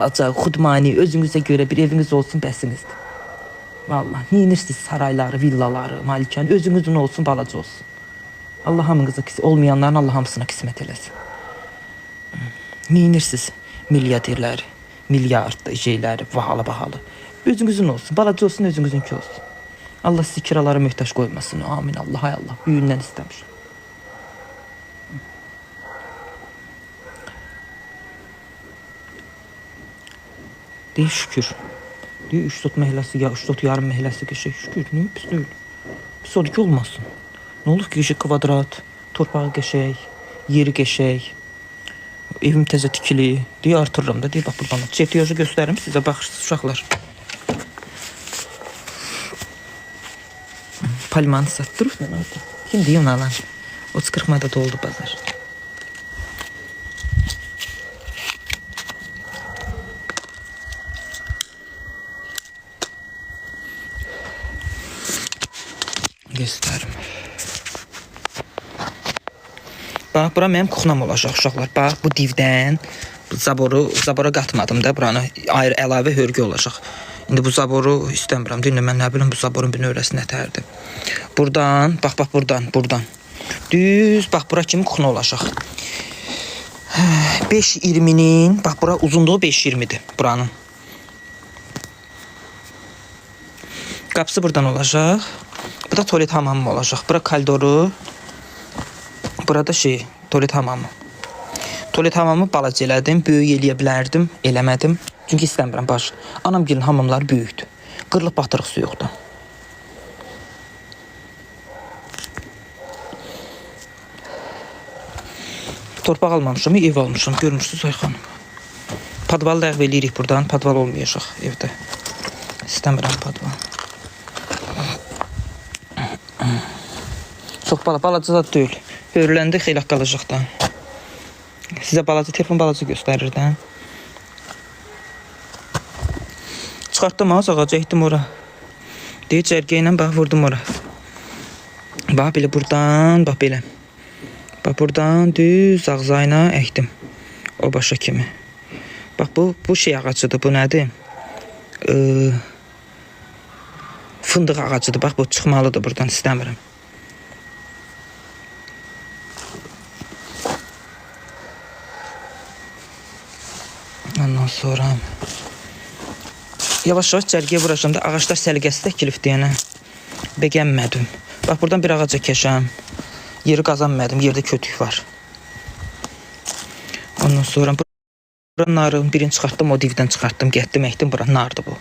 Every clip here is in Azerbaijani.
Acayip xudmani, özünüze göre bir eviniz olsun bəsinizdir. Vallahi, neyinirsiniz sarayları, villaları, malikanı, özünüzün olsun, balaca olsun. Allah hamınıza olmayanların Allah hamısına qismət eləsin. Neyinirsiniz milyarderləri, milyardlı şeyləri, bahalı. Özünüzün olsun, balaca olsun, özünüzünki olsun. Allah sizi kiralara möhtaç koymasın. Amin. Allah, hay Allah. Büyüğündən istemiş. Deyil şükür. Deyil 3-4 məhəlləsi, ya 3-4 yarım məhəlləsi qəşək şükür. Niyə pis deyil? Pis odur ki olmasın. Ne olur ki qəşək kvadrat, torpağı qəşək, yeri qəşək, evim təzə tikili. Deyil artırıram da. Deyil bax buradan. Çertiyajı göstərim sizə baxırsınız uşaqlar. Palmanı sattırıb mən orada. Kim deyim alan? 30-40 manata doldu bazar. Göstərim. Bax, bura mənim kuxnam olacaq uşaqlar. Bax, bu divdən zabora qatmadım da. Buranı ayrı əlavə hörgü olacaq. İndi bu zaboru istəmirəm. Dinlə, mən nə biləm bu zaborun bir növrəsi nətərdir. Buradan, bax, buradan. Düz, bax, bura kimi kuxna olacaq. 5.20'nin, bax, bura uzunluğu 5.20'dir buranın. Qapısı buradan olacaq. Bu da tuvalet hamamı olacaq. Bura koridoru. Burada tuvalet hamamı. Tuvalet hamamı balaca elədim. Böyük eləyə bilərdim, eləmədim. Çünki istəmirəm baş. Anam gelin hamamları böyükdür. Qırılıb batırıq su yoxdur. Torpaq almamışam, ev almışam. Görmüşsünüz ay xanım. Padvalı da əqv eləyirik buradan. Padval olmayacaq evdə. İstəmirəm padval. Çox balaca da deyil. Hörüləndə xeyli qalacaq da. Sizə telefon balaca göstərir də. Çıxartdım az ağaca, etdim ora. Deyir, cərgə ilə bax, vurdum ora. Bax, belə buradan, bax, belə. Bax, buradan düz ağzayına əkdim. O başa kimi. Bax, bu şey ağacıdır, bu nədir? Fındıq ağacıdır, bax, bu çıxmalıdır buradan, istəmirəm. Ondan sonra yavaş-yavaş cərgəyə vuracam da ağaçlar səliqəsi təkilib deyənə. Bəgənmədim. Bax, buradan bir ağaca keçəm. Yeri qazanmadım, yerdə kötük var. Ondan sonra buranın narın birini çıxartdım, o divdən çıxartdım, gətdim, əkdim, bura nardır bu.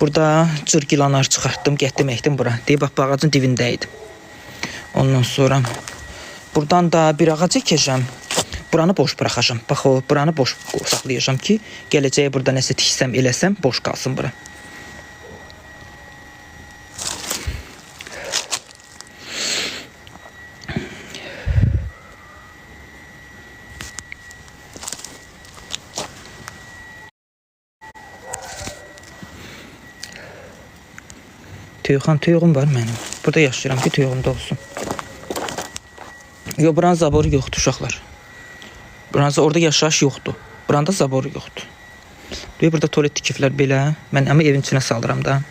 Burada cırgilanar çıxartdım, gətdim, əkdim, bura. Deyib, bax, bu ağacın divindəydim. Ondan sonra buradan da bir ağaca keçəm. Buranı boş bıraxacam. Bax, o buranı boş saxlayacam ki, gələcəyə burada nəsə tiksəm, eləsəm, boş qalsın bura. Töyğüm var mənim. Burada yaşayıram ki, töyğümdə olsun. Yox, buranın zaboru yoxdur uşaqlar. Buranın orada yaşayış yoxdur. Buranda zaboru yoxdur. Deyir, burada tuvalet tikiflər belə. Mən amma evin içinə salıram da.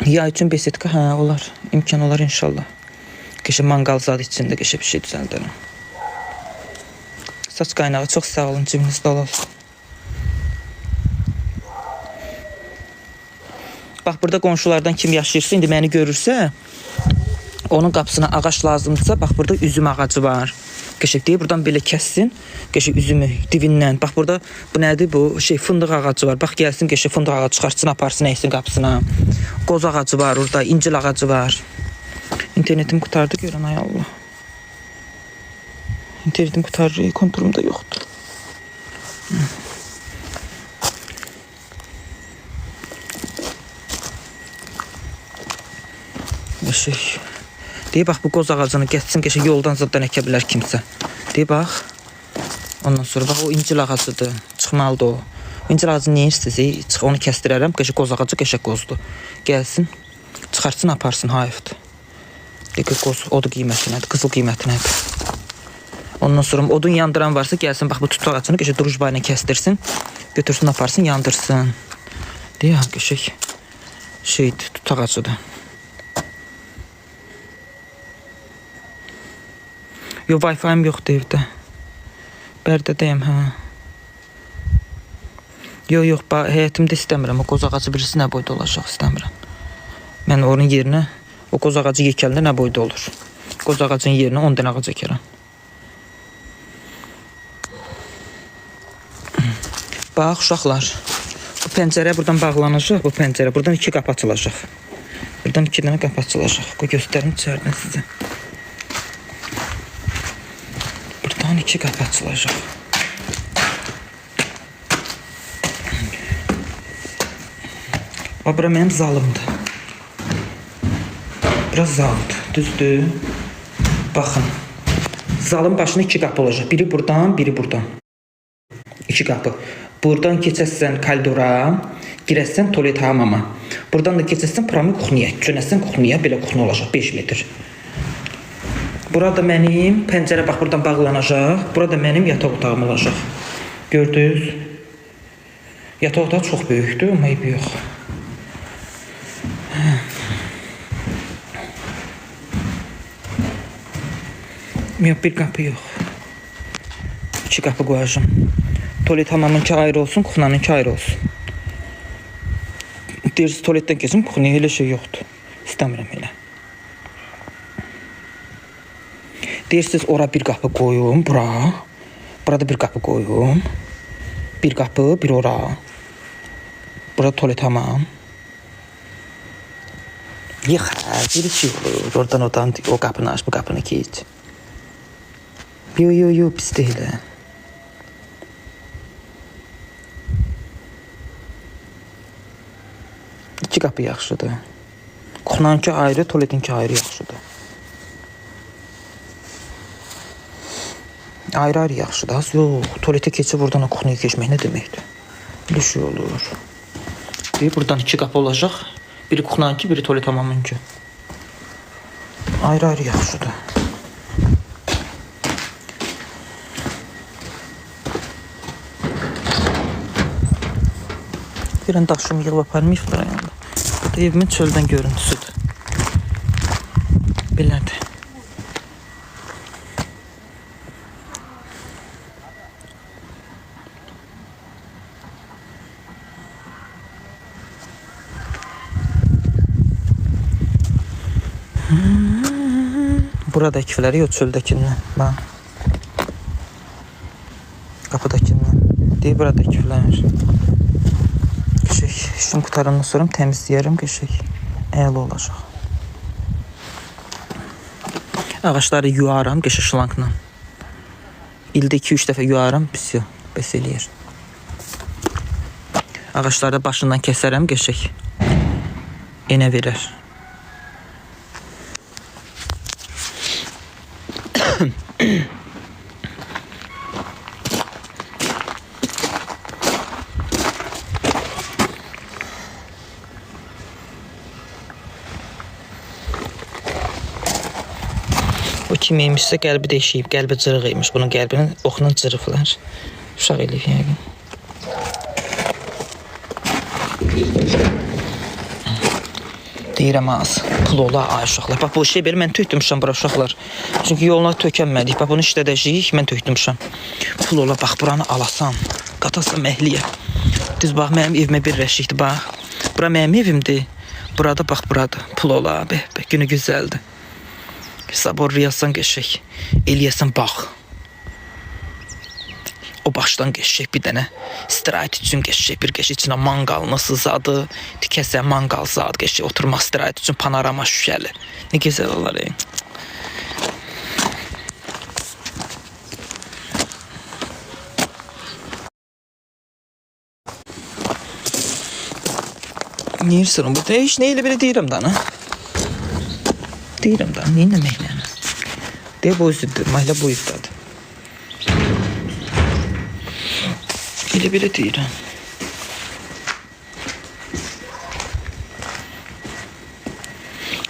Ya üçün besetka, hə, olar. İmkan olar inşallah. Qəşə manqal zad içində qəşə bir şey düzəldərəm. Saç qaynağı çox sağ olun, cibiniz dolu olsun. Bax, burada qonşulardan kim yaşayırsa, indi məni görürsə, onun qapısına ağac lazımdırsa, bax, burada üzüm ağacı var. Qəşək deyir, buradan belə kəssin, qəşək üzümü divindən. Bax, burada bu nədir? Bu fındıq ağacı var. Bax, gəlsin, qəşək fındıq ağacı çıxartsın, aparsın, əksin qapısına. Qoz ağacı var orada, incil ağacı var. İnternetim qutardı, görən, ay Allah. İnternetim qutarır, konturum da yoxdur. Qəşək. Deyir, bax, bu qoz ağacını getsin, qəşək yoldan zaddan əkə bilər kimsə. Deyir, bax. Ondan sonra, bax, o incil ağacıdır. Çıxmalıdır o. O incil ağacını neyirsiniz? Onu kəstirərəm, qəşək qoz ağacı, qəşək qozdur. Gəlsin, çıxartsın, aparsın, hayıfdır. Dəqiq qoz odu qiyməti nədir? Qızıl qiyməti nədir? Ondan sonra odun yandıran varsa gəlsin, bax bu tutaq ağacını qəşəng drujba ilə kəsdirsin, götürsün, aparsın, yandırsın. Deyə qəşəng şeydir, tutaq ağacıdır. Yo, Wi-Fi'm yoxdur evdə. Bərdədəyəm, hə. Yox, həyətimdə istəmirəm. O qoz ağacı birisi nə boyda olacaq, istəmirəm. Mən onun yerinə, o qoz ağacı yekəlində nə boyda olur. Qoz ağacın yerinə 10 dənə ağac əkərəm. Bax, uşaqlar. Bu pəncərə buradan bağlanacaq, bu pəncərə. Buradan 2 qapı açılacaq. Buradan 2 dənə qapı açılacaq. Qoy göstərim içəridən sizə. Buradan 2 qapı açılacaq. Bura mənim zalımdır. Biraz zaldır, düzdür. Baxın. Zalın başına 2 qapı olacaq. Biri buradan, biri buradan. 2 qapı. Buradan keçəsən koridora, girəsən tualet hamama. Buradan da keçəsən prami kuxniyə. Çönəsən kuxniyə, belə kuxni olacaq 5 metr. Burada mənim pəncərə bax buradan bağlanacaq. Burada mənim yataq otağım olacaq. Gördünüz? Yataq otağı çox böyükdür, amma eybi yox. Yox, bir qapı yox. 2 qapı qoyacağım. Tualet hamamınki ayrı olsun, kuxnanınki ayrı olsun. Deyirsiniz, tualetdən keçim, kuxniyə elə şey yoxdur. İstəmirəm elə. Deyirsiniz, ora bir qapı qoyum, bura. Burada bir qapı qoyum. Bir qapı, bir ora. Burada tualet hamam. Yox, bir şey olur. Oradan o qapını aç, bu qapını keç. Yo, pis deyil. 2 qapı yaxşıdır. Kuxnanınki ayrı, tualetinki ayrı yaxşıdır. Ayrı yaxşıdır. Az yox, tualetə keçib buradan o kuxnaya keçmək nə deməkdir? Belə şey olur. Buradan 2 qapı olacaq. Biri kuxnanınki, biri tualet hamamınki. Ayrı yaxşıdır. Görən daşımı yığıb aparmayıblar ayağında. Bu da evimin çöldən görüntüsüdür. Belədir. Buradakiləri yox, çöldəkindən. Bax. Qapıdakindən. Deyir, buradakilər. İşim qutarandan sonra təmizləyərəm, qəşəng. Əla olacaq. Ağaçları yuaram, qəşəng şlankla. İldə 2-3 dəfə yuaram, bəs eləyir. Ağaçları başından kəsərəm, qəşəng. Enə verər. O kim imişsə qəlbi deşiyib, qəlbi cırıq imiş. Bunun qəlbini oxla cırıqlar. Uşaq eləyib yəqin. Deyirəm az, pul ola, ay uşaqlar. Bax bu şey belə mən tökdümüşəm bura uşaqlar. Çünki yoluna tökənmədik. Bax bunu işlədəcəyik, mən tökdümüşəm. Pul ola, bax buranı alasan, qatasan məhliyə. Düz bax mənim evimə birləşikdir, bax. Bura mənim evimdir. Burada bax burada. Pul ola, bəh, günü gözəldir. Saborlayasan qəşəng, eləyəsən bax. O başdan qəşəng bir dənə istirahət üçün qəşəng bir qəşəng içinə manqalını zadı, tikəsən manqal zadı qəşəng oturmaq istirahət üçün panorama şüşəli. Nə gözəl olar. Neyirsən bu? Heç nə elə belə deyirəm da, ana. Deyirəm da, neynə məhlənə? Deyə bu üzüdür, məhlə bu üzdadır. Elə belə deyirəm.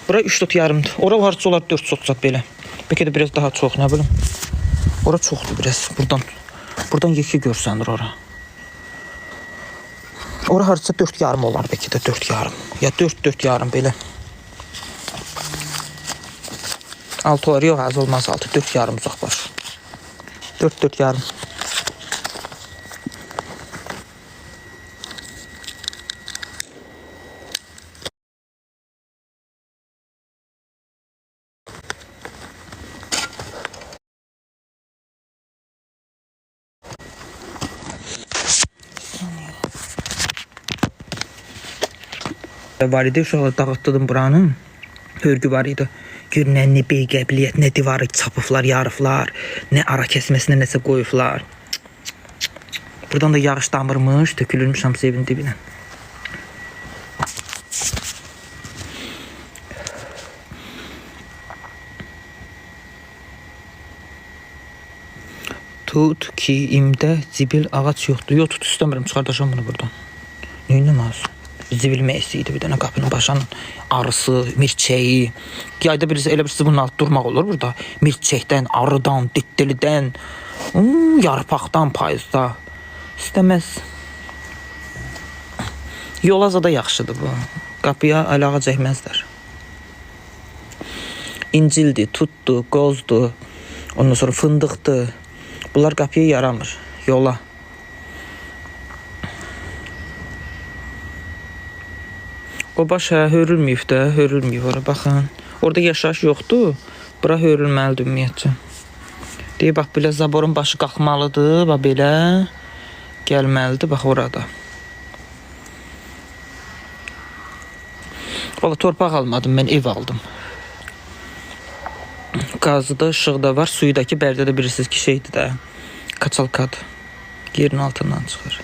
Bura 3 tot yarımdır. Ora harcı olar 4 sotsa belə. Bəlkə də biraz daha çox, nə bilim. Ora çoxdur biraz. Buradan yekə görsənir ora. Ora harcı 4 yarım olar bəlkə də 4 yarım. Ya 4 yarım belə. 6 olar yox, az olmaz 6. 4 yarım uzaq var. 4 yarım. Var idi, uşaqlar dağıtdım buranı. Hörgü var idi. Görünən nə bey qəbiliyyət, nə divarı çapıflar, yarıflar, nə ara kəsməsinə nəsə qoyuflar. Buradan da yağış damırmış, tökülürmüş hamısı evin dibinə. Tut ki, imdə zibil ağac yoxdur. Yox, tut istəmirəm, çıxardacam bunu buradan. Neyinlə lazım? Zibil meysi idi bir dənə qapının başının arısı, mirçəyi. Yayda birisi elə birisi bunun altı durmaq olur burada. Mirçəkdən, arıdan, dittilidən, yarpaqdan payızda. İstəməz. Yolazada yaxşıdır bu. Qapıya əlağa çəkməzlər. İncildir, tutdu, qozdu, ondan sonra fındıqdır. Bunlar qapıya yaramır. Yola. O baş hörülməyib də, hörülməyib ora, baxın. Orada yaşayış yoxdur, bura hörülməlidir ümumiyyətcə. Deyib, bax, belə zaborun başı qalxmalıdır, bax, belə gəlməlidir, bax, orada. Valla, torpaq almadım, mən ev aldım. Qazı da, ışığı da var, suyudakı bərdə də bilirsiniz ki, şeydir də, kaçalkadır. Yerin altından çıxır.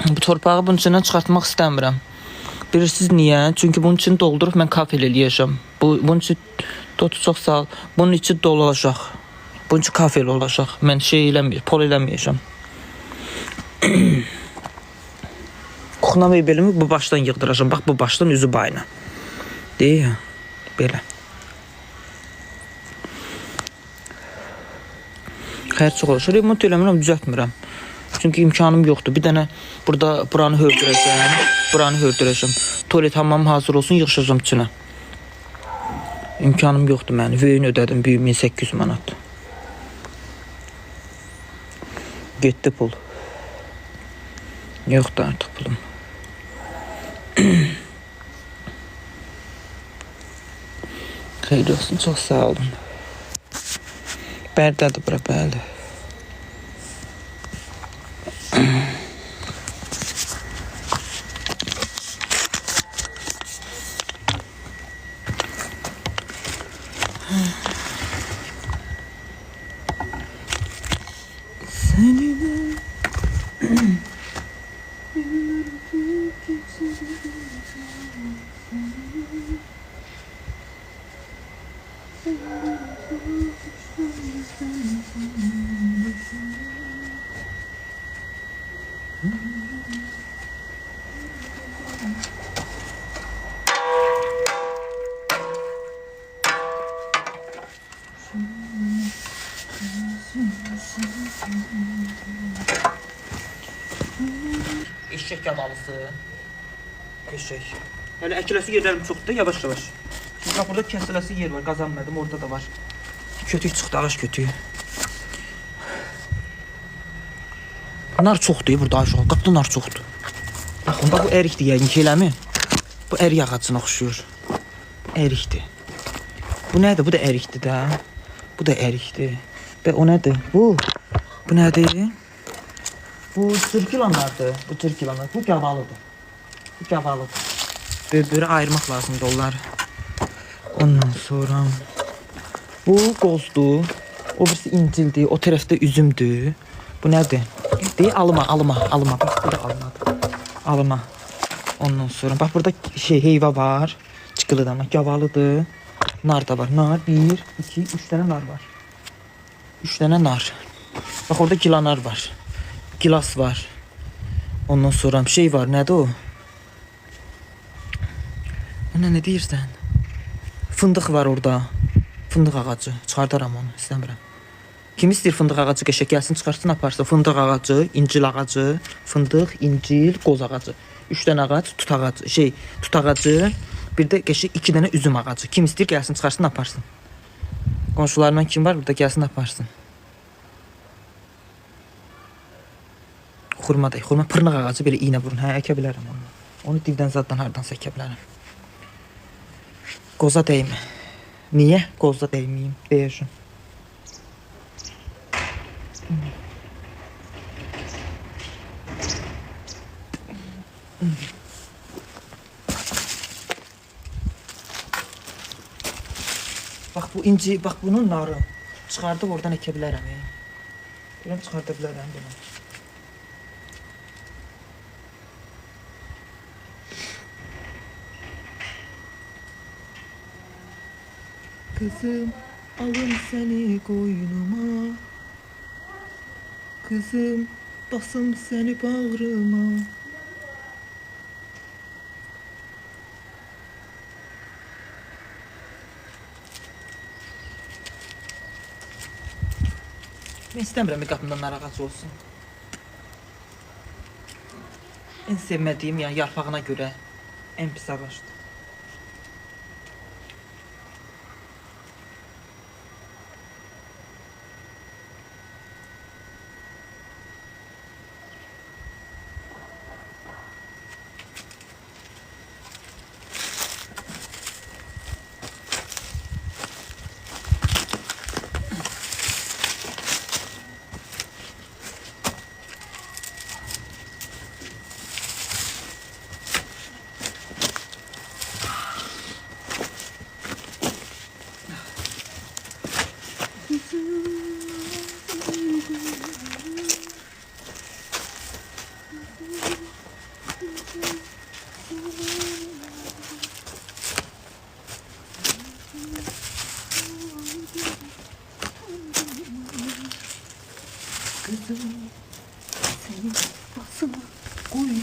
Bu torpağı bunun içindən çıxartmaq istəmirəm. Bilirsiniz niyə? Çünki bunun için doldurub mən kafel eləyəcəm. Bunun için Totu çox sağ ol. Bunun içi dolu olacaq. Bunun için kafel olacaq. Mən şey eləməyəcəm, pol eləməyəcəm. Oxunamayı belimi bu başdan yığdıracağım. Bax bu başdan üzü bayına. Deyil. Belə. Xəyir çox olacaq. Remont eləmirəm, düzəltmirəm. Çünki imkanım yoxdur. Bir dənə burada buranı hördürəcəm. Buranı hördürəcəm. Tuvalet hamam hazır olsun, yığışacağım içinə. İmkanım yoxdur mənim. Böyün ödədim. Büyük 1800 manat. Getdi pul. Yoxdur artıq pulum. Xeyir olsun, çox sağ olun. Bərdədir bura, bəli. Eşek gavalısı. Eşek. Hələ əkiləsi yerlərim çoxdur, yavaş-yavaş. Çünki burada kəsiləsi yer var, qazanmadım, orada da var. Kötük çıxdı, ağaç kötüyü. Nar çoxdur burada, aşağı, qapıda nar çoxdur. Baxın, bu ərikdir, yəqin ki, eləmi? Bu ərik ağacına oxşuyur. Ərikdir. Bu nədir? Bu da ərikdir də. Bu da ərikdir. Və o nədir? Bu nədir? Bu çırkılanlardır. Bu çırkılanlar. Bu gavalıdır. Bu gavalıdır. Böyle ayırmaq lazımdır onları. Ondan sonra bu qozdur. O birisi incildir. O tərəfdə üzümdür. Bu nədir? Deyir, alıma. Bax, burada almadır. Alıma. Ondan sonra bax, burada heyva var. Çıqılıdır ama gavalıdır. Nar da var. Nar 1, 2, 3 dənə nar var. 3 dənə nar. Bax, orada gilanar var. Gilas var. Ondan sonra bir şey var. Nədir o? Ona ne deyirsən? Fındıq var orada. Fındıq ağacı. Çıxardaram onu. İstəmirəm. Kim istəyir fındıq ağacı qəşəng gəlsin çıxarsın aparsın. Fındıq ağacı, incil ağacı, fındıq, incil, qoz ağacı. 3 dənə ağac, tut ağacı, bir də qəşəng 2 dənə üzüm ağacı. Kim istəyir gəlsin çıxarsın aparsın. Qonşularımdan kim var burada gəlsin aparsın. Xurma da, xurma pırnaq ağacı belə iynə vurun. Hə, əkə bilərəm onu. Onu divdən zaddan hardansa əkə bilərəm. Qoza dəymə. Niyə qozda dəyməyim? Deyəcəm. Bax bu inci, bax bunun narı. Çıxardıb oradan əkə bilərəm. Biləm çıxarda bilərəm bunu. Kızım alım seni koynuma, kızım basım seni bağrıma. Ben istəmirəm bir qapımdan nar ağacı olsun. En sevmediğim yani yarpağına göre en pis ağaçtır. Kızım seni basıma koyma.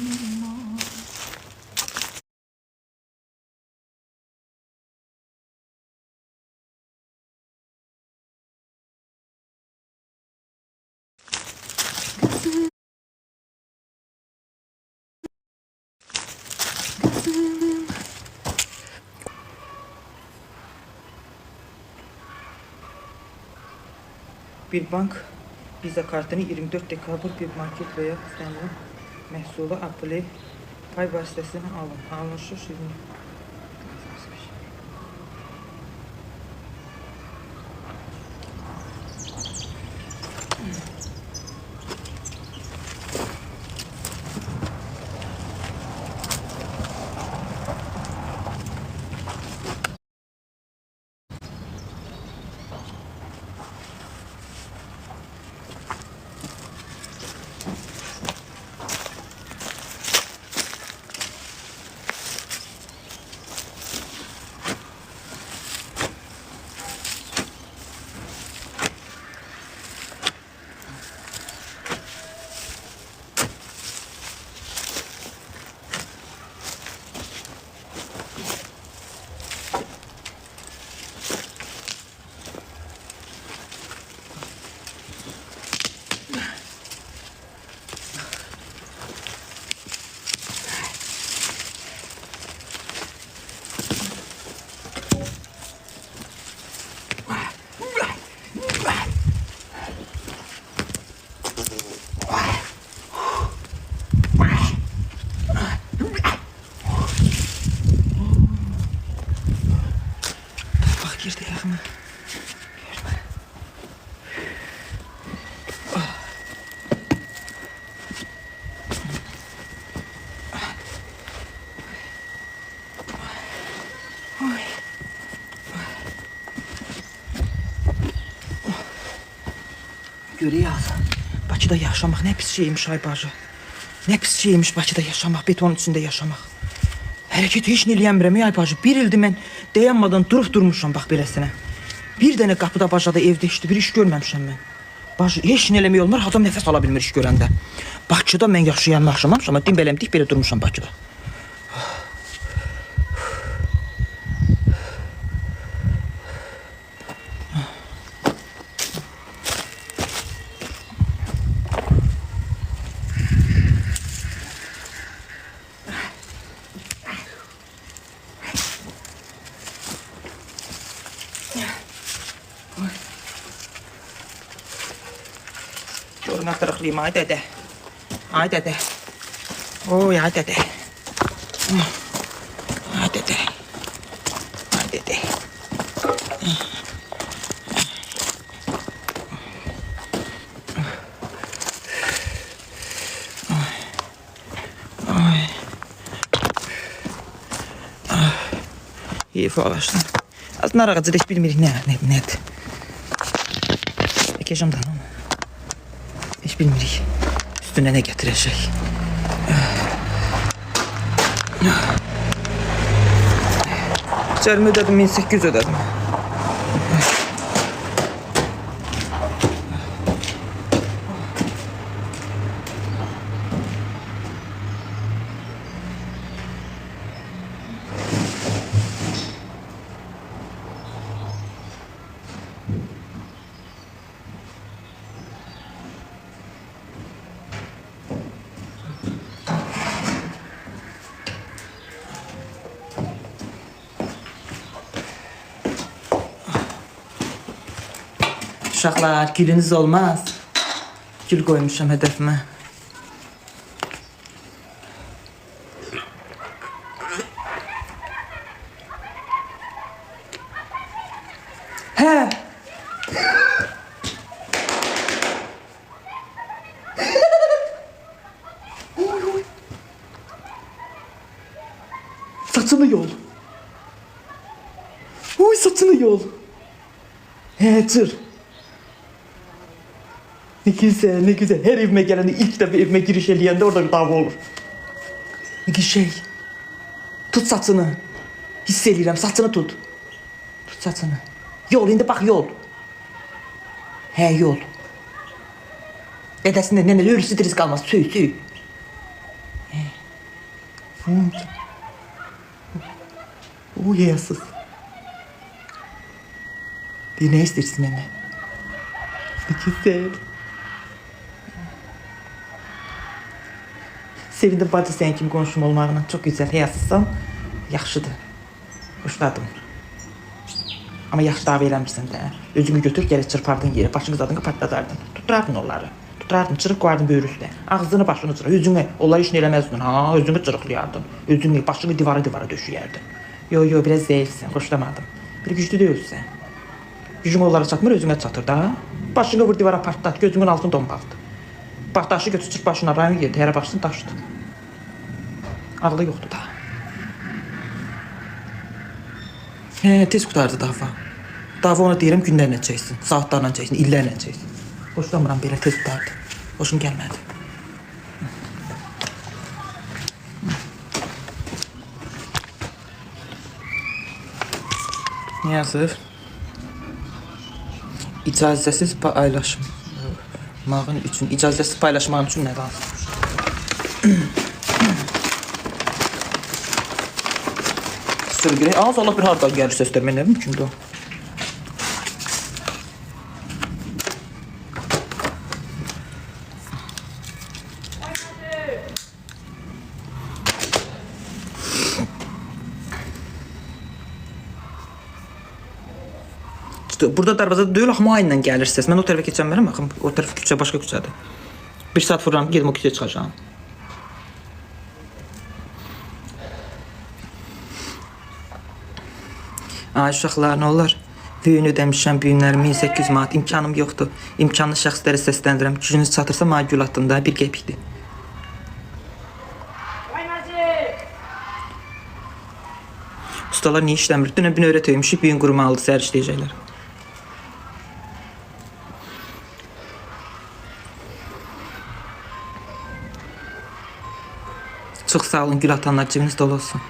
Bir bank Visa kartını 24 dekabr bir market veya İstanbul məhsulu Apple pay vasitəsilə alın. Alınışı şimdi. Girdi ayağıma. Görüyoruz. Bakıda yaşamak ne pis şeymiş ay bacı. Ne pis şeymiş Bakıda yaşamak, betonun içinde yaşamak. Hərəkət heç nə eləyəmirəm ay bacı. Bir ildir mən dayanmadan durmuşam bax beləsinə. Bir dənə qapıda bacada evdə işdi, bir iş görməmişəm mən. Bacı heç nə eləmək olmur, adam nəfəs ala bilmir iş görəndə. Bakıda mən yaşayan yaşamamışam, amma dimbeləmdik belə durmuşam Bakıda. Görünə qırıqlayım, ay dədə. Ay dədə. Oy, ay dədə. Ay dədə. Ay dədə. İyi fırlaşdın. Az nar ağacı da heç bilmirik nədir. Ekəcəm da ama. Heç bilmirik. Üstüne ne getirecek? Cərimə ödədim, 1800 ödədim. Uşaqlar, gülünüz olmaz. Gül koymuşam hedefime. He. Saçını yol. Uy, saçını yol. He, tır. Ne güzel, ne güzel. Her evime geleni ilk defa evime giriş eləyəndə orada bir dava olur. Ne güzel. Tut saçını. Hiss eləyirəm, saçını tut. Tut saçını. Yol, indi bax yol. He, yol. Dədəsində nənə ölüsü diriz qalmaz. Söy. He. Yeyəsiz. Ne istersin nənə? Ne güzel. Sevindim bacı senin kimi qonşum olmağına. Çok güzel, həyasızsan. Yaxşıdır. Hoşladım. Ama yaxşı dava eləmirsən də. Özünü götür, gəlib çırpardın yeri. Başını zadını patladardın. Tuturardın onları. Tuturardın, çırıq qoyardın böyür üstə. Ağzını, başını çırıq. Özünü, onlar işini eləməzdin. Ha, özünü çırıqlayardın. Özünü, başını divara döşüyərdin. Yo, biraz zəifsən, xoşlamadım. Bir güclü deyilsən. Gücün onlara çatmır, özünə çatır da. Başını vur divara partlat, gözünün altını donbaldı. Bax, daşı götür, çırp başına, rayon yerdi, hərə başını daşdı. Ağlı yoxdur da. He, tez qutardı dava. Dava ona deyirəm, günlərlə çəksin, saatlarla çəksin, illərlə çəksin. Xoşlamıram belə, tez qutardı. Xoşum gəlmədi. Ne yazır? İcazəsiz paylaşmağın üçün, icazəsiz paylaşmağın üçün nə lazım? Sürgülək, ağız Allah bir hardan gəlir səslər, mən nə bilim kimdir o? Burada darvazada deyil, axı ayla gəlir səs. Mən o tərəfə keçəmərəm, axı o tərəf küçə, başqa küçədir. Bir saat vururam, gedim o küçəyə çıxacağım. Ay uşaqlar, nə olar? Büyün ödəmişəm, büyünlərim 1800 manat, imkanım yoxdur. İmkanlı şəxsləri səsləndirəm. Gücünüz çatırsa mənə gül atın da, bir qəpikdir. Ustalar niyə işləmir? Dünən bir öyrət öyümüşük, büyün qurumalıdır, səhər işləyəcəklər. Çox sağ olun, gül atanlar, cibiniz dolu olsun.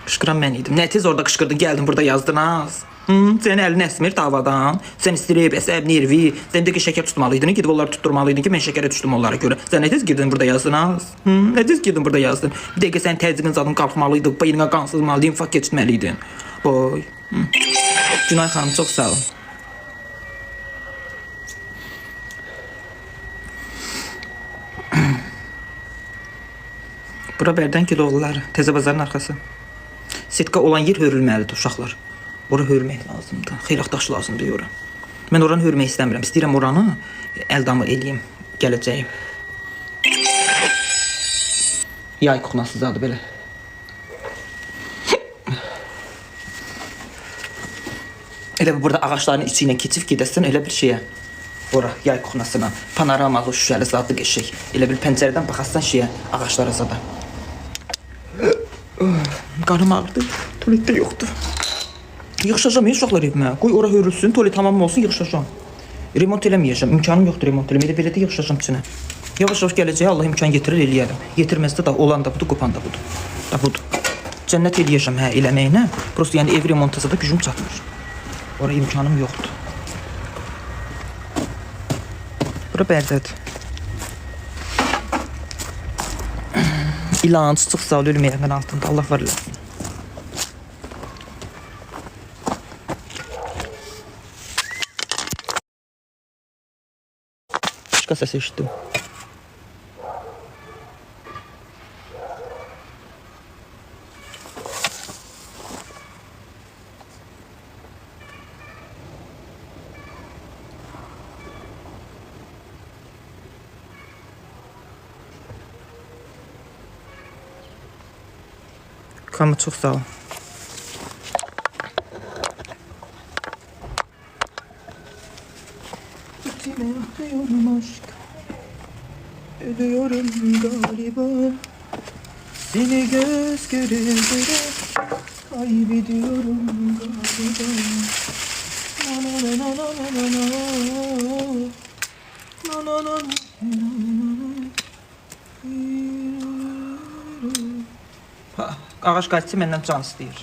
Qışqıran mən idim. Nə tez orada qışqırdın, gəldin burada yazdın az. Senin elin əsmir davadan. Sen istirib, əsəb, nervi. Sen de ki şeker tutmalıydın. Gidip onları tutturmalıydın ki ben şekere düştüm onlara göre. Sen ne tez girdin burada yazdın ha? Ne tez girdin burada yazdın? Bir de ki sen təzyiqin zadın qalxmalıydı. Beynine qan sızmalıydın, infak geçirməliydin. Boy. Günay xanım çok sağ olun. Bura Bərdən kiloğulları. Təzə bazarın arxası. Setka olan yer hörülməlidir uşaqlar. Ora hörmək lazımdır. Xeyli daş lazımdır ora. Mən oranı hörmək istəmirəm. İstəyirəm oranı əldamı eləyim. Gələcəyim. Yay kuxnası zadı belə. Elə burada ağaçların içi ilə keçib gedəsən elə bir şeyə. Ora yay kuxnasına. Panoramalı şüşəli zadlı qəşək. Elə bir pəncərədən baxasan şeyə, ağaçlara zada. Qarım ağrıdı. Tualetdə yoxdur. Yığışacağım uşaqlar evimə. Qoy ora hörülsün, tualet tamam olsun, yığışacağım. Remont eləməyəcəm. İmkanım yoxdur remont eləməyə. Belə də yığışacağım içinə. Yavaş-yavaş gələcəyə Allah imkan getirir eləyərəm. Yetirməzdə də olan da budur, qopan da budur. Da budur. Cənnət eləyəcəm hə eləməyinə. Prosta yəni ev remontasa da gücüm çatmır. Ora imkanım yoxdur. Bura Bərdədir. İlan çıxsa ölməyəndən altında Allah var eləsin. Başqa səs eşitdim. Kamı çok sağ ol. İçime atıyorum aşk. Ölüyorum galiba. Seni göz göre göre kaybediyorum galiba. Na na na na na na na. Na na na na. Ağaç qaçsı məndən can istəyir.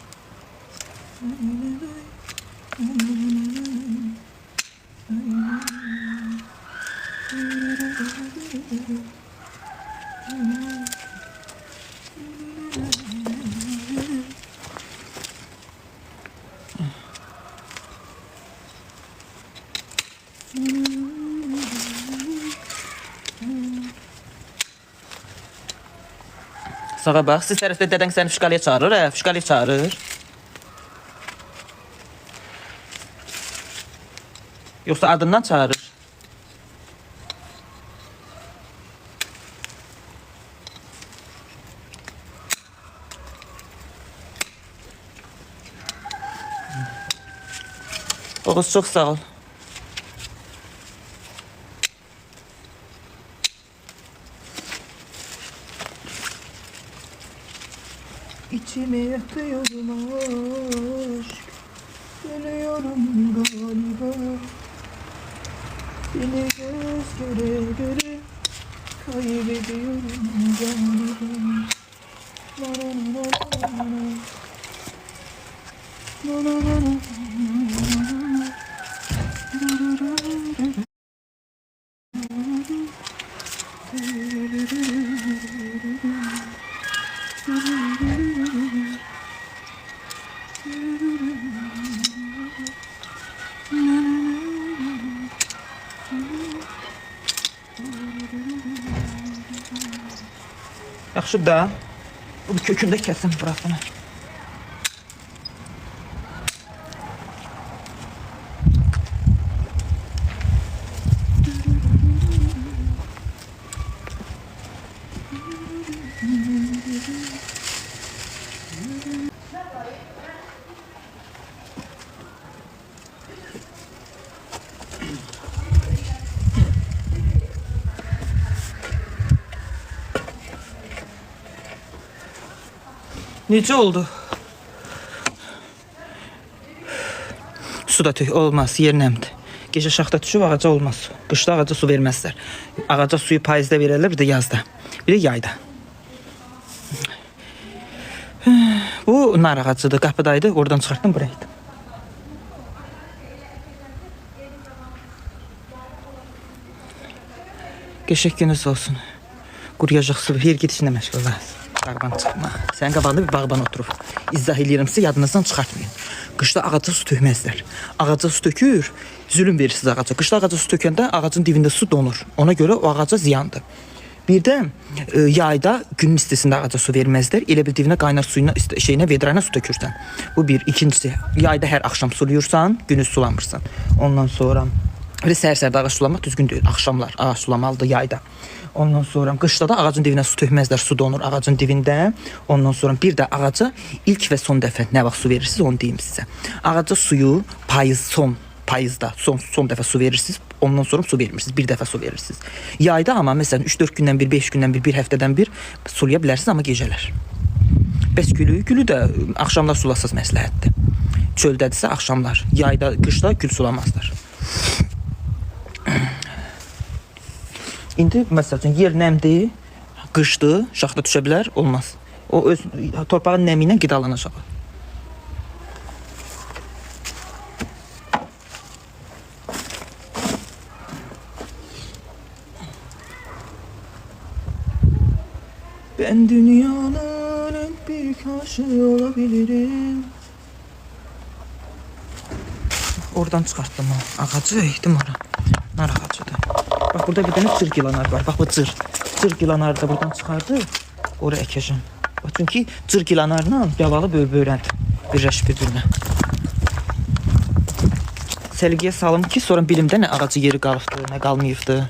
Sağa bax, siz tərəfdə dədən səni fişkaliyə çağırır, hə? Fişkaliyə çağırır. Yoxsa adından çağırır. Oğuz çox sağ ol. İçime yatıyorum aşk. Ölüyorum galiba. Seni göz göre göre kaybediyorum galiba. La la la la la. La la la la. Yaxşı da bu kökündə kəsin burasını. Necə oldu? Su da tüy olmaz, yer nəmdir. Gecə şaxta düşüb ağaca olmaz. Qışda ağaca su verməzlər. Ağaca suyu payızda verirlər, bir də yazda. Bir də yayda. Bu nar ağacıdır, qapıdaydı. Oradan çıxartdım, buraya gittim. Qəşənginiz olsun. Quruyacaq su, yer gedişinə məşğul olasınız. Bağban çıxma. Sənin qabağında bir bağban oturub. İzah edirəm sizə, yadınızdan çıxartmayın. Qışda ağaca su tökməzlər. Ağaca su tökür, zülüm verirsiniz ağaca. Qışda ağaca su tökəndə ağacın dibində su donur. Ona görə o ağaca ziyandır. Bir də yayda günün istisində ağaca su verməzlər. Elə bil divinə qaynar suyuna, vedrayla su tökürsən. Bu bir. İkincisi, yayda hər axşam suluyursan, günü sulamırsan. Ondan sonra səhər-səhərdə ağac sulamaq düzgün deyil. Axşamlar ağac sulamalıdır yayda. Ondan sonra qışda da ağacın dibinə su tökməzlər, su donur ağacın dibində. Ondan sonra bir də ağaca ilk və son dəfə nə vaxt su verirsiniz, onu deyim sizə. Ağaca suyu payızda son dəfə su verirsiniz, ondan sonra su vermirsiniz, bir dəfə su verirsiniz. Yayda amma məsələn 3-4 gündən bir, 5 gündən bir həftədən bir sulaya bilərsiniz, amma gecələr. Bəs gülü də axşamlar sulasaz məsləhətdir. Çöldədirsə axşamlar, yayda, qışda gül sulamazlar. İndi məsəl üçün yer nəmdir, qışdır, şaxta düşə bilər, olmaz. O öz torpağın nəmi ilə qidalanacaq. Ben dünyanın en büyük aşığı olabilirim. Oradan çıxartdım o ağacı, ehdim ora. Nar ağacıdır. Bak burada bir tane cırk yılanar var. Bak bu cırk yılanarı da buradan çıxardı. Oraya əkəcəm. Bak çünki cırk yılanarla yavalı böyrəndir. Birləşib bir-birinə. Səliqəyə salım ki, sonra bilimdə nə ağacı yeri qalıbdı, nə qalmayıbdı.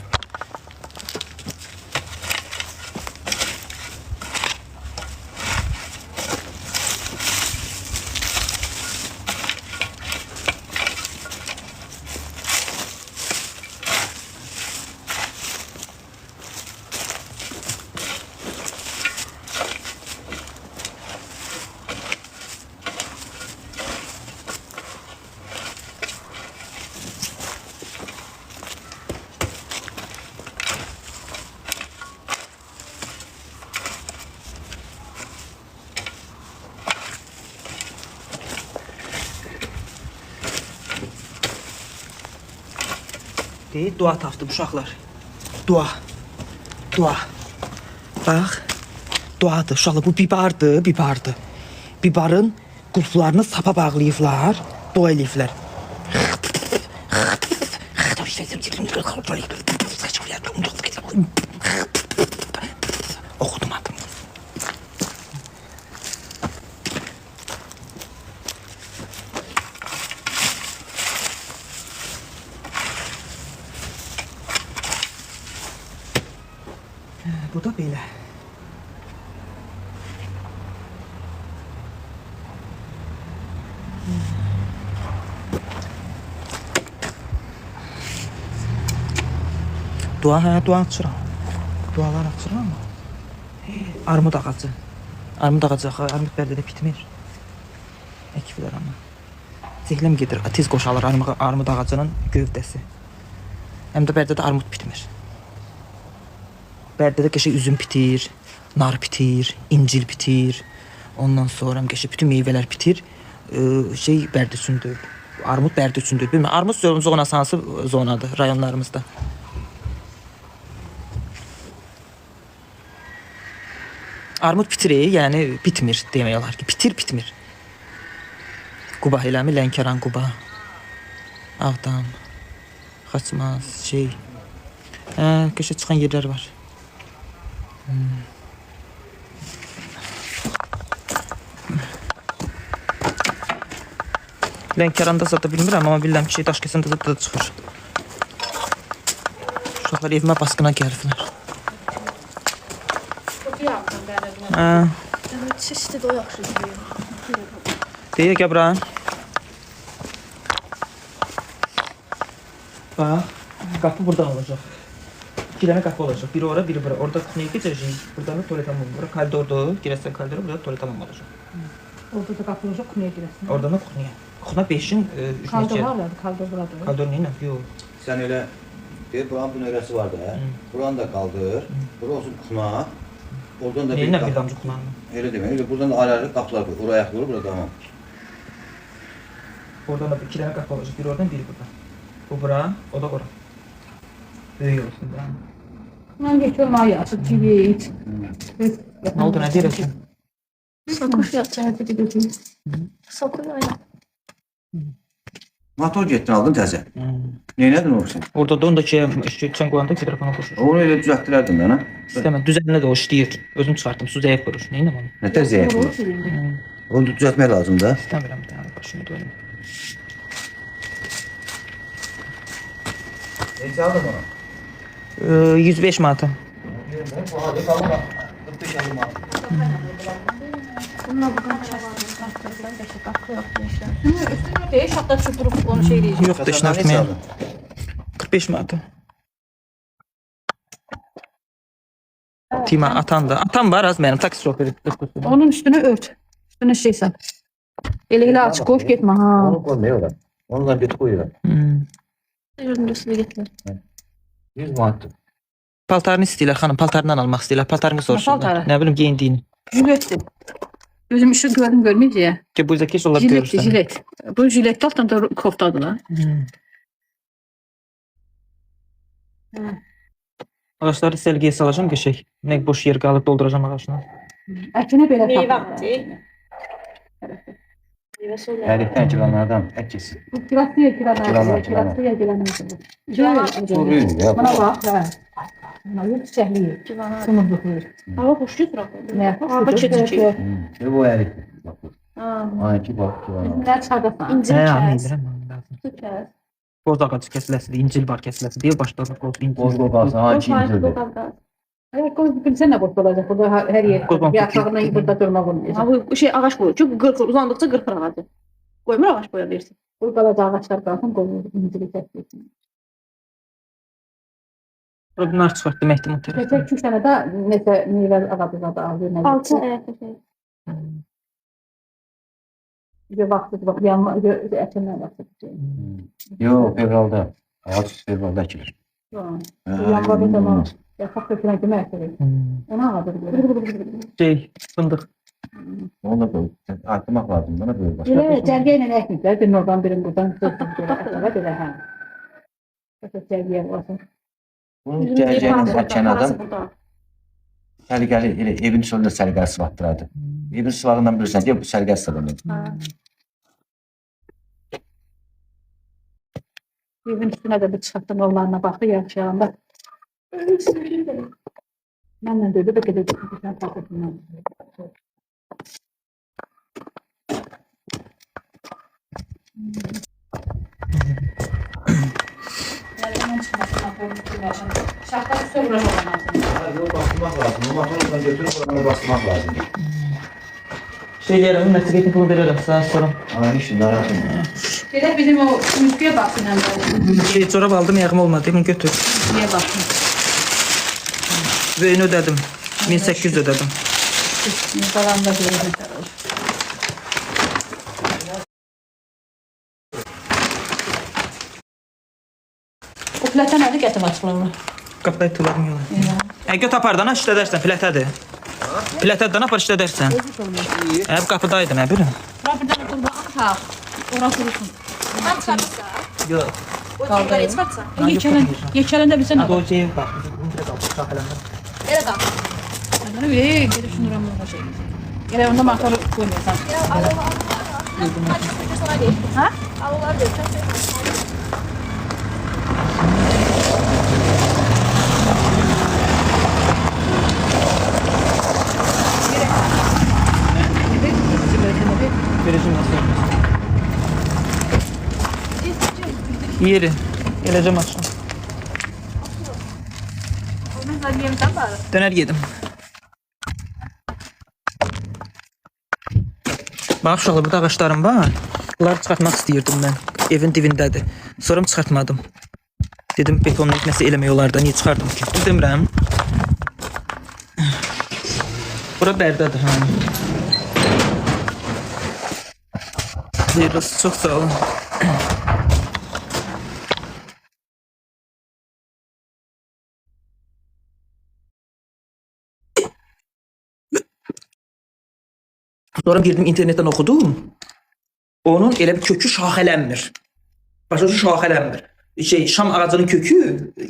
Dua tapdım uşaqlar. Dua. Bax. Duadır uşaqlar. Bu bibardır. Bibarın qulplarını sapa bağlayıblar. Dua eləyiblər. Oxudum adını. Bu da belə. Dua açıram. Dualar açıram mı? Armud ağacı. Armud bərdədə bitmir. Əkiblər amma. Zehləm gedir, tez qoşalır armud ağacının gövdəsi. Həm də bərdədə armud bitmir. Bərdədə qəşəng üzüm bitir, nar bitir, incil bitir. Ondan sonra qəşəng bütün meyvələr bitir. Bərdə üçündür. Armud bərdə üçündür. Bilmirəm, armud zonası hansı zonadır rayonlarımızda? Armud bitir, yəni bitmir demək olar ki. Bitmir. Quba eləmi, Lənkəran, Quba, Ağdam, Xaçmaz, qəşəng çıxan yerlər var. Lənkəranda zada bilmirəm, amma bilirəm ki, Daşkəsində zada çıxır. Uşaqlar evimə baskına gəliblər. Çeşitli de o yaxşı deyir. Deyək, Qəbran. Bax, qapı buradan olacaq. İki dənə qapı olacaq. Biri ora, biri bura. Orada kuxnyaya keçəcəyik. Buradan da tualet hamam. Bura koridordur. Girəsən koridora, burada tualet hamam olacaq. Orada da qapı olacaq, kuxnyaya girəsən. Oradan da kuxnyaya. Kuxna 5-in 3 Koridor var ya, koridor buradır. Koridor nə ilə? Yox. Sən elə deyir, buranın bu növrəsi var da, buranı da qaldır. Bura olsun kuxna. Oradan da bir Neynə bir damcı kuxnanı? Elə demək, buradan da ayrı qapılar qoy. Oraya ayaq qoyur, burada tamam. Oradan da 2 dənə qapı olacaq. Biri oradan, biri buradan. Bu bura, o da ora. Böyük olsun da. Mən geçiyorum ay açıb civit. Ne oldu, ne deyirsən? Sokuş yatacağım dedi. Sokuş aynen. Motor getdin aldın təzə. Neylədin o sen? Orada da ondaki çən qoyanda telefona qoşur. Onu elə düzəltdilərdin mənə. İstəmə, düzənlə də o işləyir. Özüm çıxartdım, su zəif vurur. Neynəm onu? Nətər zəif olur? Onu düzəltmək lazım da. İstəmirəm bir dənə başını dönüm. Neçə aldın ona? 105 manata. Bu adet alma. 45 alma. Bununla buradan çarptırırsan qəşə qapı yoxdur. Üstünə deyə şatda çırpırıb onu şey eləyəcək. Yox da işin artmayan. 45 manata. Tima atan da. Atan var az mənim taksi şoförü. Onun üstünü ört. Üstünə şey sən. Elə açıq qoş getmə ha. Onu koymaya olar. Ondan bir koyuyor. Yerinin üstünə getmə. 100 manat. Paltarını istəyirlər xanım, paltarından almaq istəyirlər. Paltarını soruşurlar. paltarı? Nə bilim geyindiyini. Jiletdir. Gözüm işi gördüm görməyəcək. Ki bu zəkiş olar Jiletdir, görürsən. jilet. Bu jilet altdan da koftadır lan. Ağaçları səlgiyə salacağım qəşək. Nə boş yer qalıb dolduracağım ağacına. Ətinə belə Meyve tapır. attı. Meyve söyle. Hərikdən kilanlardan ət kesin. Bu kirasıya Kiranlar, kiranlar. kiranlar. Kirasıya kiranlar. Soruyor ya. Bana bak. Ha. Buna yok çiçekliği. Civana. Sınırlıklı. Hava hoş götür. Ne? Hava çekici. Bu ərik. Bak bu. Ha. Ayki bak kilanlar. Ne çıkardısan? İncir Hə, kes. anlayıram. Lazım. Su kes. Boz ağacı kəsiləsidir, incil var kəsiləsidir. Deyir başladı boz incil. Boz qoqası, ayki Koy incirdir. kavgaz. Evet, koy bilsen ne boş olacak. Burada her yer. Kurban Bir kutusu. aşağıdan burada durmak olmayacak. Ha bu şey ağaç koyuyor. Çünkü uzandıkça gırpır ağacı. Koymur ağaç koyabilirsin. Bu kadar ağaçlar kalsın koyulur. İncili kesmesin. Bunlar çıxartdı Mehdim o tərəfdən. Geçecek 3 tane de neyse meyve ağacına da alıyor. Altı evet. Bir vakti bak yanma etinden bahsedeceğim. Yo, fevralda. Ağaç fevralda ekilir. Yanma bir zaman yasak dökülen kime ekilir? Ona ağadır diyor. Şey, fındıq. Onu da böyle arttırmak lazım. Bana böyle başka. Öyle cergeyle ekmekler. Birinin oradan birinin buradan. Evet öyle ha. Mesela cergeye olsun. Bunun gələcəyinin kənardan Burada. səliqəli elə evin solunda səliqəli sıvatdırardı. Evin sıvağından bilirsən deyə bu səliqəli sıvağından. Ha. Evin üstüne de bir çıkarttım oğlanına baktı yaşayanda. Benden dedi belki de sen takıldın. Şartlar üstüne vuracak olan Yok bastırmak lazım. Bu motorla götürüp buranı bastırmak lazım. Şeylərimi nəticə pulu verərəm sənə sonra. Ay işte narahat olma. Şeyler bizim o müzgüye baksın hem de. Şey, çorab aldım, yağım olmadı. Bunu götür. Müzgüye baksın. Böyünü ödədim. 1800 ödədim. Falan da böyle. O platan nerede getir açıklarını? Qapıda tularım yola. Göt apardan işlədərsən, plətədir. Plətədən apar işlədərsən. Bu qapıdaydı, nə bilim. Rabirden oturdu. Ha. Orası dursun. Ben çıkarmışsa. Yox. O çiğleri çıkartsa. Yekelen de bize ne var? Doyucuya bax. Burada qaldı, sahələndə. Evet abi. Adını bir geri şunlara mı şey. Gele onda mantarı koymuyorsan. Hadi sana değil. Ha? Avalar değil. Verəcəm nasıl? Yeri. Gələcəm axşam. Dönər yedim. Bax uşaqlar, burada ağaçlarım var. Bunları çıxartmaq istəyirdim mən. Evin dibindədir. Sonra çıxartmadım. Dedim betonla nəsə eləmək olar da, niyə çıxardım ki? Düz demirəm. Bura Bərdədir, ha. Xeyirlisi, çox sağ olun. Sonra girdim internetten okudum. Onun elə bir kökü şaxələnmir. Başa düşün, şaxələnmir. Şey, şam ağacının kökü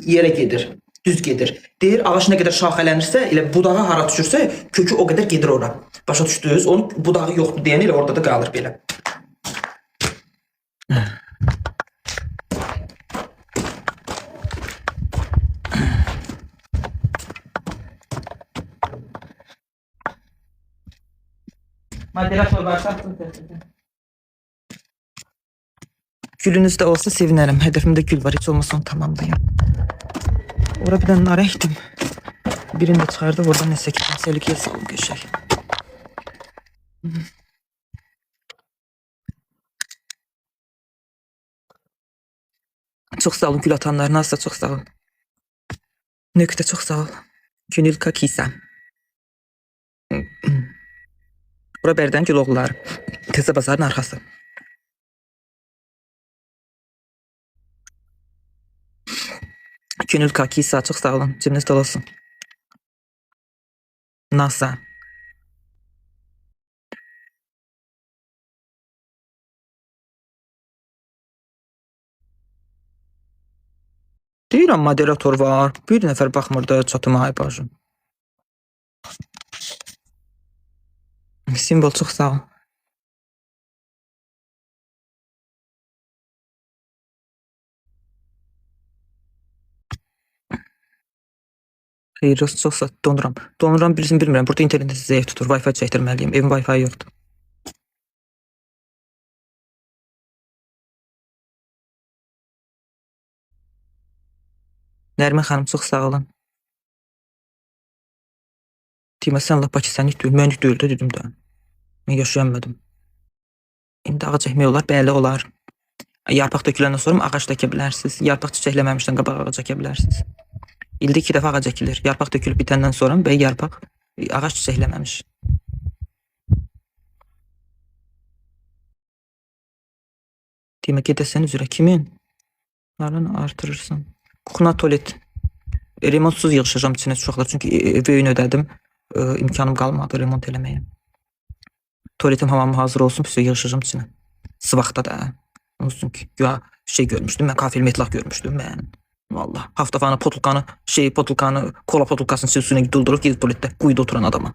yerə gedir. düz gedir. Deyir ağac nə qədər şaxələnirsə, elə budağı hara düşürsə, kökü o qədər gedir ora. Başa düşdünüz? Onun budağı yoxdur deyən elə orada da qalır belə. Moderator varsa gülünüz də olsa sevinərəm. Hədəfimdə gül var, heç olmasa onu tamamlayım. Ora bir dənə nar əkdim. Birini də çıxardı, oradan nəsə ki, səliqəyə salım qəşəng. Çox sağ olun gül atanlar, Nazda çox sağ olun. Nöqtə çox sağ ol. Günül Kakisa. Bura Bərdən Güloğulları. Təzə bazarın arxası. Günül Kakisa çox sağ olun. Cibiniz dolu olsun. NASA. Deyirəm moderator var. Bir nəfər baxmırdı çatıma ay bacım. Simbol çox sağ ol. Xeyr, çoxsa donuram. Donuram bilirsin bilmirəm. Burada internet zəif tutur. Wi-Fi çəkdirməliyim. Evin Wi-Fi yoxdur. Nərmin xanım çox sağ olun. Deyimə sən Allah Bakı sənlik deyil. Mənlik deyil də dedim də. Mən yaşayanmadım. İndi ağac əkmək olar, bəli olar. Yarpaq döküləndən sonra ağac dəkə bilərsiniz. Yarpaq çiçəkləməmişdən qabaq ağac əkə bilərsiniz. İldə 2 dəfə ağac əkilir. Yarpaq dökülüb bitəndən sonra bəy yarpaq ağac çiçəkləməmiş. Deyimə gedəsən üzrə kimin? Narını artırırsan. Kuxna tualet. Remontsuz yığışacağım içinə uşaqlar. Çünki evini ödədim. İmkanım qalmadı remont eləməyə. Tuvaletim hamamı hazır olsun. Pis yığışacağım içinə. Sıvaqda da. Olsun ki. Ya şey görmüşdüm. Mən kafel metlaq görmüşdüm mən. Vallahi. Haftafanı potulkanı, kola potulkasının üstüne doldurub gedib tualetdə quyuda oturan adama.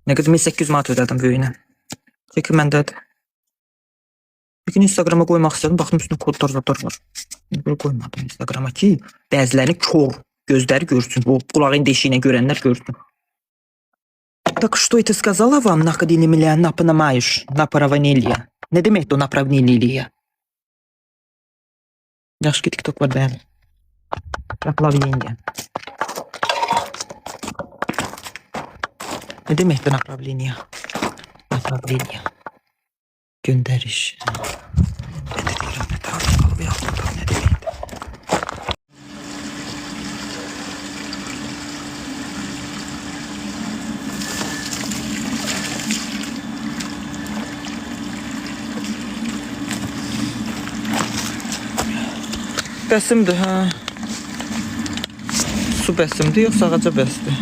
Nə qədər 1800 manat ödədim böyüyünə. Çəki məndədir. Bir gün Instagrama qoymaq istədim, baxdım üstünə kodlar var. Böyle qoymadım Instagrama ki, bəziləri kör gözləri görsün. Bu qulağın deşiyinə görənlər görsün. Так что это сказала вам, находили меня напомаешь, направление? Ne deməkdir o направление? Yaxşı ki TikTok var bəli. Направление. Ne deməkdir направление? Направление. Göndəriş. Nə də deyirəm, nə tarif qalıb yaxlıqda, nə deməkdir? Bəsimdir, hə. Su bəsimdir, yoxsa ağaca bəsdir?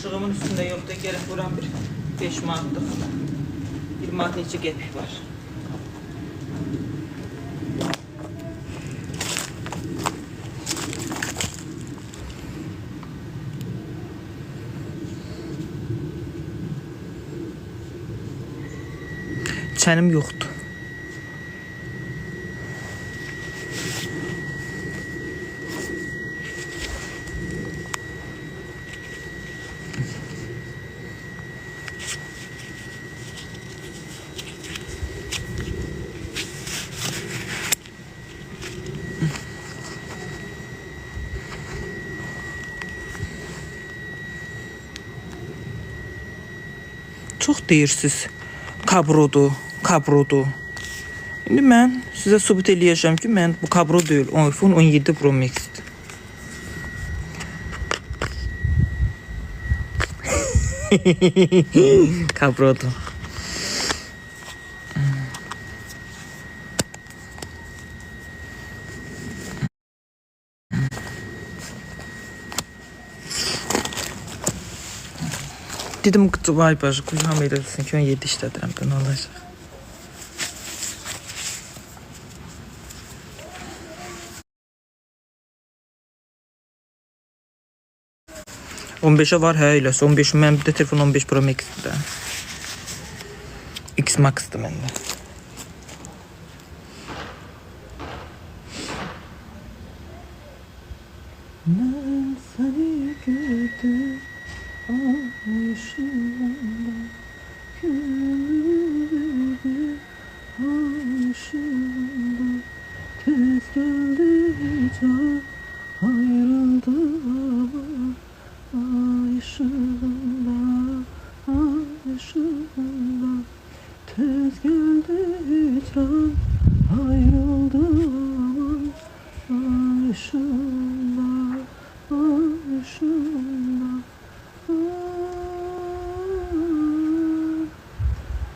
Işığımın üstündə yoxdur, gəlib vuran bir 5 manatlıq. 1 manat neçə qəpik var. Çənim yoxdur. Çox deyirsiz. Kabrodur, kabrodur. İndi mən sizə sübut eləyəcəm ki, mən bu kabro deyil, iPhone 17 Pro Max-dir. Kabrodur. Dedim ki, vay bacı, kuyam edilsin ki, 17 işlədirəm də, nə olacaq? var hə eləsə, 15 mən bir də telefon 15 Pro Max-dir də. X Max-dır məndə. Mən səni gördüm aşığımda, gönlümü aşığımda, tez geldi can ayrıldı aşığımda, aşığımda, tez geldi can ayrıldı.